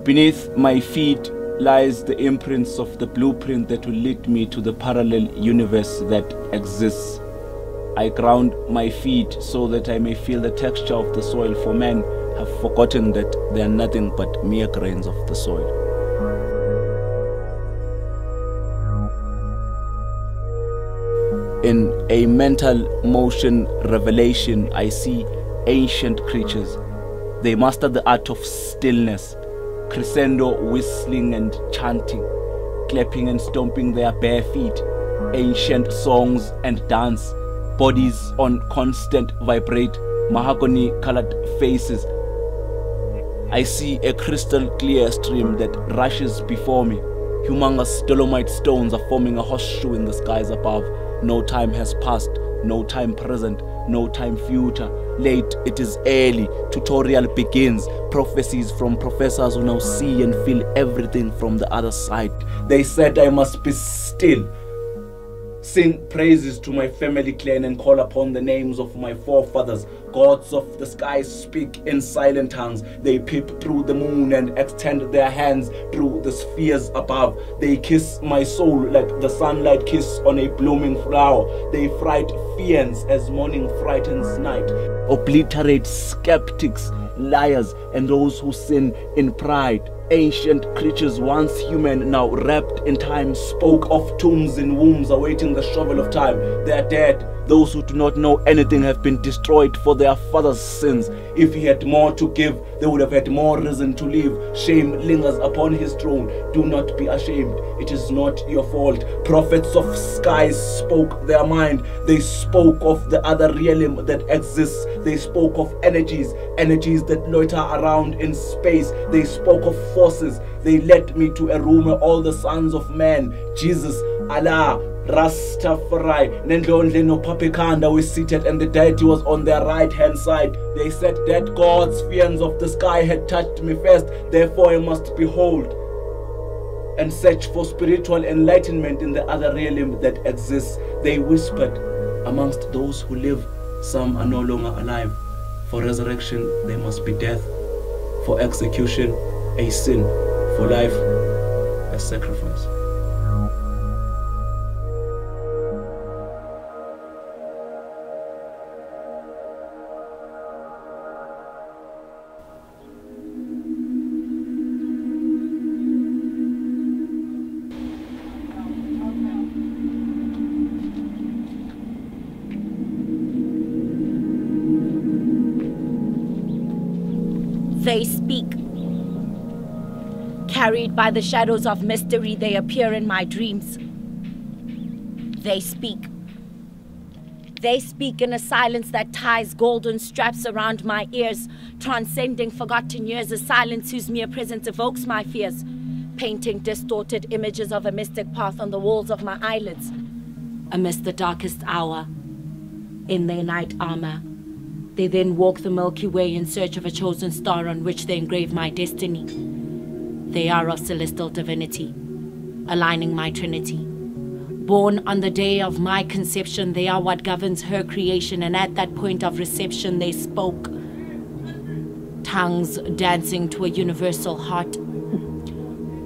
Beneath my feet lies the imprints of the blueprint that will lead me to the parallel universe that exists. I ground my feet so that I may feel the texture of the soil, for men have forgotten that they are nothing but mere grains of the soil. In a mental motion revelation, I see ancient creatures. They master the art of stillness, crescendo whistling and chanting, clapping and stomping their bare feet, ancient songs and dance, bodies on constant vibrate, mahogany-colored faces. I see a crystal clear stream that rushes before me. Humongous dolomite stones are forming a horseshoe in the skies above. No time has passed, no time present, no time future. Late, it is early. Tutorial begins. Prophecies from professors who now see and feel everything from the other side. They said I must be still, sing praises to my family clan and call upon the names of my forefathers. Gods of the skies speak in silent tongues. They peep through the moon and extend their hands through the spheres above. They kiss my soul like the sunlight kiss on a blooming flower. They fright fiends as morning frightens night. Obliterate skeptics, liars, and those who sin in pride. Ancient creatures, once human, now wrapped in time, spoke of tombs in wombs awaiting the shovel of time. They are dead. Those who do not know anything have been destroyed for their father's sins. If he had more to give, they would have had more reason to live. Shame lingers upon his throne. Do not be ashamed. It is not your fault. Prophets of skies spoke their mind. They spoke of the other realm that exists. They spoke of energies that loiter around in space. They spoke of forces. They led me to a room where all the sons of man, Jesus, Allah, Rastafari, Nendlonle no Papikanda were seated, and the deity was on their right hand side. They said that gods, fiends of the sky, had touched me first, therefore I must behold and search for spiritual enlightenment in the other realm that exists. They whispered, amongst those who live, some are no longer alive. For resurrection there must be death, for execution a sin, for life a sacrifice. They speak. Carried by the shadows of mystery, they appear in my dreams. They speak. They speak in a silence that ties golden straps around my ears, transcending forgotten years, a silence whose mere presence evokes my fears, painting distorted images of a mystic path on the walls of my eyelids. Amidst the darkest hour, in their night armor, they then walk the Milky Way in search of a chosen star on which they engrave my destiny. They are of celestial divinity, aligning my trinity. Born on the day of my conception, they are what governs her creation, and at that point of reception they spoke. Tongues dancing to a universal heart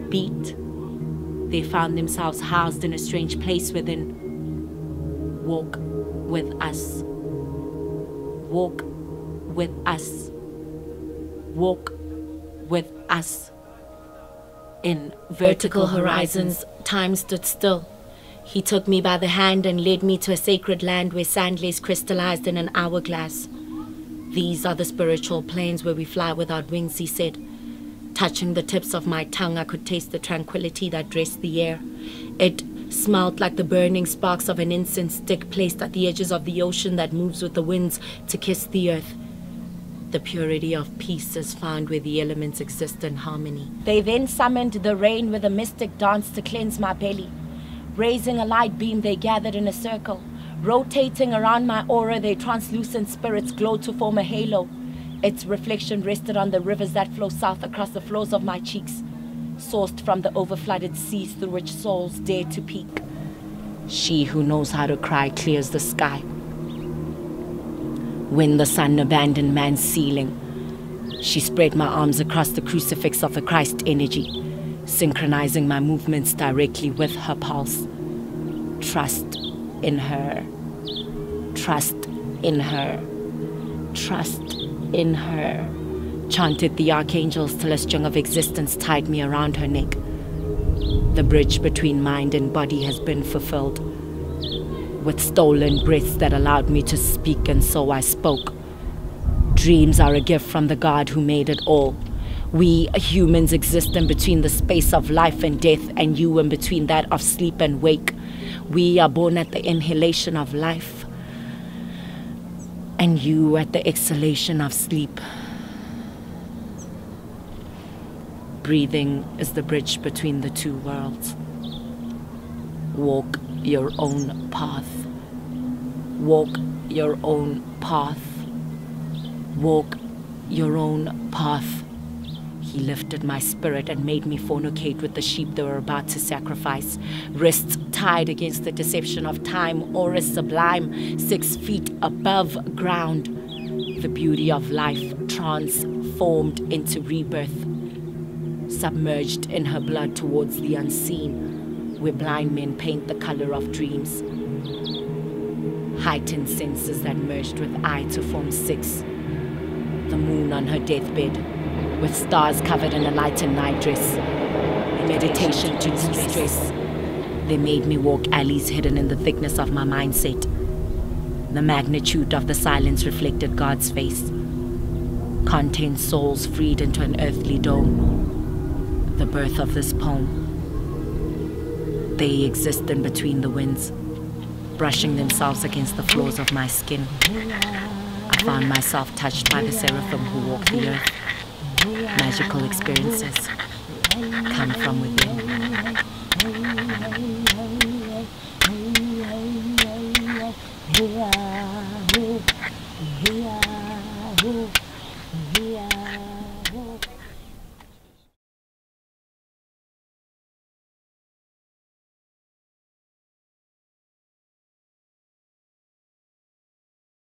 beat. They found themselves housed in a strange place within. Walk with us. Walk with us. Walk with us. In vertical horizons, time stood still. He took me by the hand and led me to a sacred land where sand lays crystallized in an hourglass. These are the spiritual planes where we fly without wings, he said. Touching the tips of my tongue, I could taste the tranquility that dressed the air. It smelled like the burning sparks of an incense stick placed at the edges of the ocean that moves with the winds to kiss the earth. The purity of peace is found where the elements exist in harmony. They then summoned the rain with a mystic dance to cleanse my belly. Raising a light beam, they gathered in a circle. Rotating around my aura, their translucent spirits glowed to form a halo. Its reflection rested on the rivers that flow south across the floors of my cheeks, sourced from the overflooded seas through which souls dare to peek. She who knows how to cry clears the sky. When the sun abandoned man's ceiling, She spread my arms across the crucifix of the Christ energy, synchronizing my movements directly with her pulse. Trust in her. Trust in her. Trust in her. Chanted the archangels till a string of existence tied me around her neck. The bridge between mind and body has been fulfilled. With stolen breaths that allowed me to speak, and so I spoke. Dreams are a gift from the God who made it all. We humans exist in between the space of life and death, and you in between that of sleep and wake. We are born at the inhalation of life, and you at the exhalation of sleep. Breathing is the bridge between the two worlds. Walk your own path. Walk your own path. Walk your own path. He lifted my spirit and made me fornicate with the sheep they were about to sacrifice. Wrists tied against the deception of time, aura sublime, 6 feet above ground. The beauty of life transformed into rebirth. Submerged in her blood towards the unseen, where blind men paint the color of dreams. Heightened senses that merged with eye to form 6. The moon on her deathbed, with stars covered in a light and night dress. Meditation to de-stress. They made me walk alleys hidden in the thickness of my mindset. The magnitude of the silence reflected God's face. Contained souls freed into an earthly dome. The birth of this poem. They exist in between the winds, brushing themselves against the floors of my skin. I found myself touched by the seraphim who walk the earth. Magical experiences come from within.